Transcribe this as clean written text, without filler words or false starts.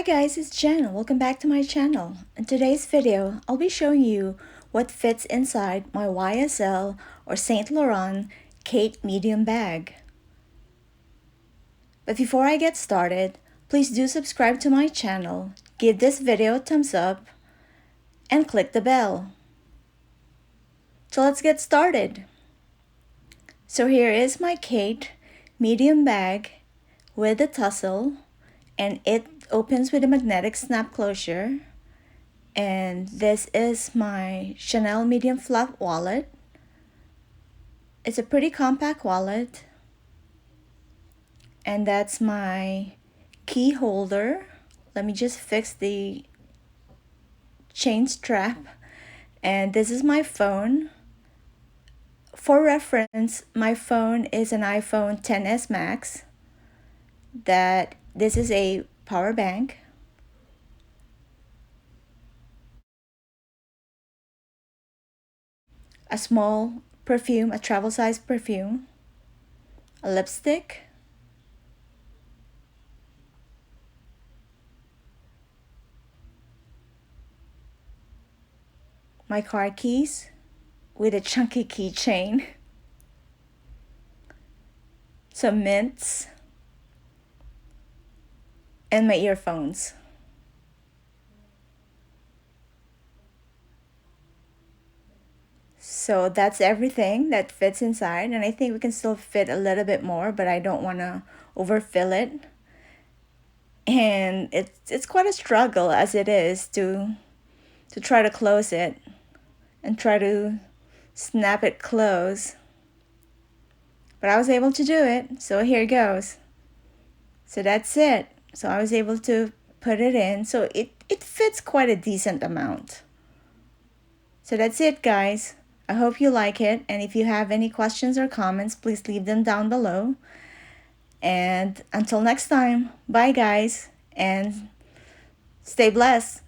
Hi guys, it's Jen. Welcome back to my channel. In today's video, I'll be showing you what fits inside my YSL or Saint Laurent Kate Medium bag. But before I get started, please do subscribe to my channel, give this video a thumbs up, and click the bell. So let's get started. So here is my Kate Medium bag with a tassel, and it opens with a magnetic snap closure. And this is my Chanel medium flat wallet. It's a pretty compact wallet. And that's my key holder. Let me just fix the chain strap. And this is my phone. For reference, my phone is an iPhone XS Max. This is a power bank. A small perfume, a travel size perfume, a lipstick, my car keys with a chunky keychain, some mints, and my earphones. So that's everything that fits inside, and I think we can still fit a little bit more, but I don't want to overfill it. And it's quite a struggle as it is to try to close it and try to snap it close. But I was able to do it, so here goes. So that's it. So I was able to put it in, so it fits quite a decent amount. So that's it, guys. I hope you like it, and if you have any questions or comments, please leave them down below. And until next time, bye guys, and stay blessed.